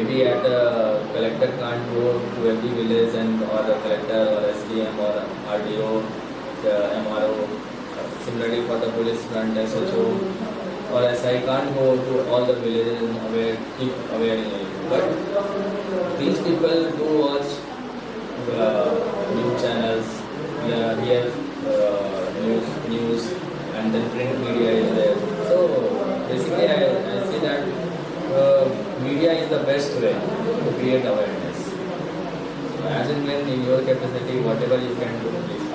maybe at collector can't go to every village and or the collector or SDM or RDO, the MRO. Similarly for the police front, SHO or SI can't go to all the villages and keep awareing it. But these people do watch news channels, hear news, and then print media is there. So basically, I see that media is the best way to create awareness. So as and when in your capacity, whatever you can do, please.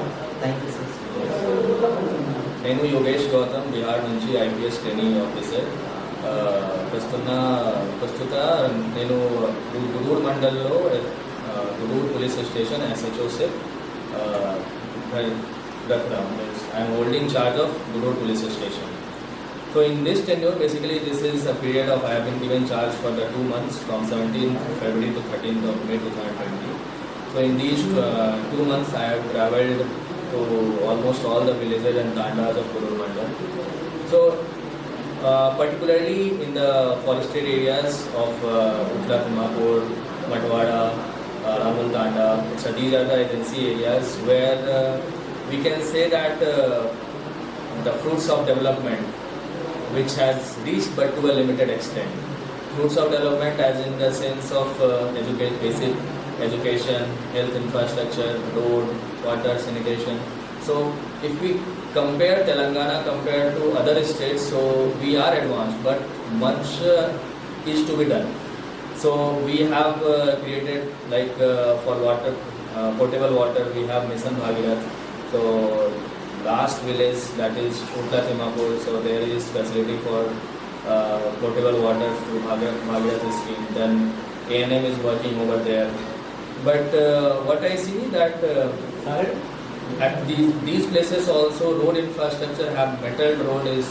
Thank you, sir. నేను యోగేష్ గౌతమ్ బీహార్ నుంచి IPS training officer. ప్రస్తుత నేను గుడూరు మండల్లో Gudur police station SHO से रख रहा हूँ. I am holding charge of Gudur police station. So in this tenure, basically this is a period of I have been given charge for the 2 months from 17th February to 13th of May 2020. So in these 2 months, I have travelled to almost all the villages and tandas of Gudur Mandal. So particularly in the forested areas of Utla Timapur, Matwada, Ramul Tanda, so these are the agency areas where we can say that the fruits of development which has reached but to a limited extent. Fruits of development as in the sense of basic education, health infrastructure, road, water, sanitation. So if we compare Telangana compared to other states, so we are advanced, but much is to be done. So we have created like for water, potable water, we have Mission Bhagirath. So last village, that is Utla Timapur, so there is facility for potable water through Bhagirath scheme. Then ANM is working over there. But what I see that at these places also road infrastructure have metal road is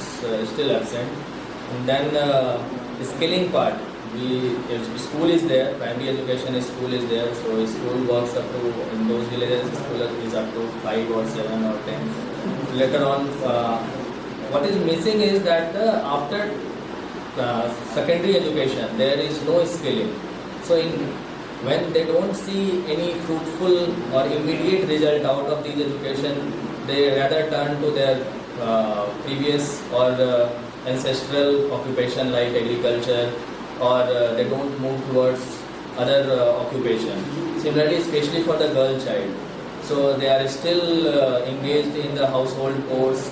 still absent. And then skilling part, school is there, primary education school is there, so school works up to, in those villages school is up to 5 or 7 or 10. Later on, what is missing is that after secondary education there is no skilling. So when they don't see any fruitful or immediate result out of these education, they rather turn to their previous or ancestral occupation like agriculture, or they don't move towards other occupation. Similarly, especially for the girl child, so they are still engaged in the household chores.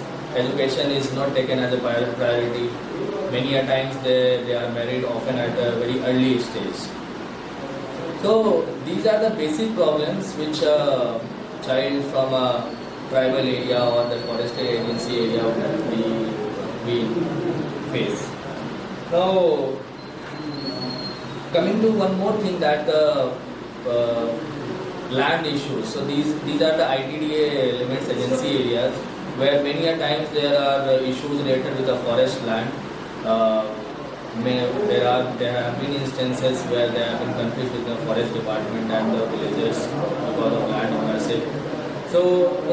Education is not taken as a priority. Many a times they are married often at a very early stage. So these are the basic problems which a child from a tribal area or the forested agency area we face. Now coming to one more thing, that land issues. So these are the ITDA limits agency areas where many a times there are issues related with the forest land. There have been instances where there have been conflicts with the forest department and the villagers because of land ownership. So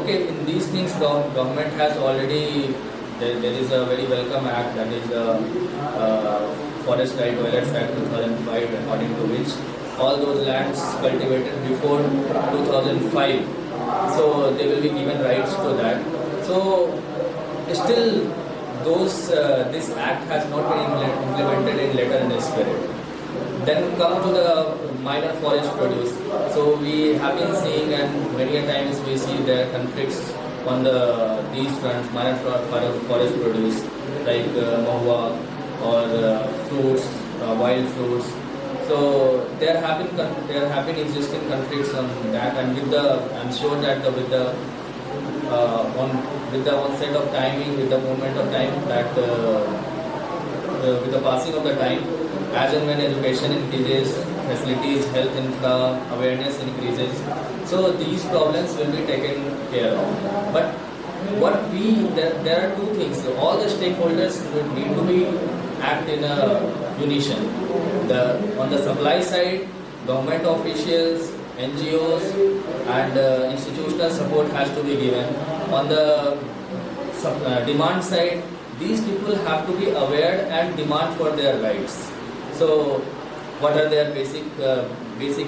okay, in these things government has already, there is a very welcome act, that is the Forest Right Violence Act 2005, according to which all those lands cultivated before 2005, so they will be given rights to that. So still this act has not been implemented in letter and spirit. Then come to the minor forest produce. So we have been seeing, and many a times we see there conflicts on these fronts, minor forest produce like mahua or fruits, wild fruits. So there have been existing conflicts on that, and I'm sure that with the onset of timing, with the movement of time, that with the passing of the time, as and when education increases, facilities, health infra, awareness increases, so these problems will be taken care of. But there are two things. So all the stakeholders need to be act in a unison. On the supply side, government officials, NGOs and institutional support has to be given. On the demand side, these people have to be aware and demand for their rights. So what are their basic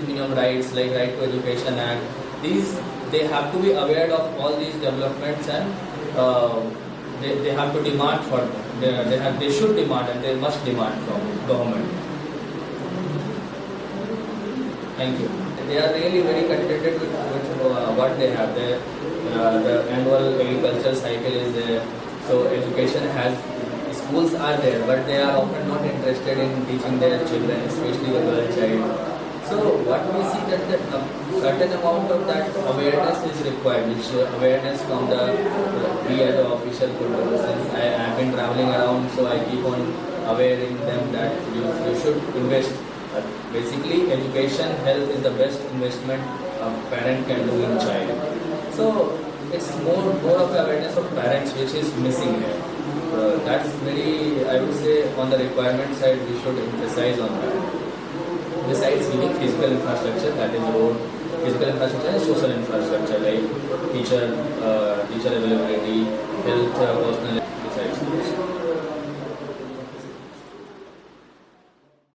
minimum rights, like Right to Education Act. These, they have to be aware of all these developments, and they have to demand for them. They should demand, and they must demand from government. Thank you. They are really very contented with what they have. The annual agriculture cycle is there. So education has, schools are there, but they are often not interested in teaching their children, especially the girl child. So what we see that certain amount of that awareness is required, which awareness from the we as the official could. Since I have been traveling around, so I keep on awareing them that you should invest. Basically, education, health is the best investment a parent can do in child. So it's more of the awareness of parents which is missing here. That's very, I would say, on the requirement side, we should emphasize on that. Besides giving physical infrastructure, that is road, physical infrastructure and social infrastructure like teacher availability, health, personal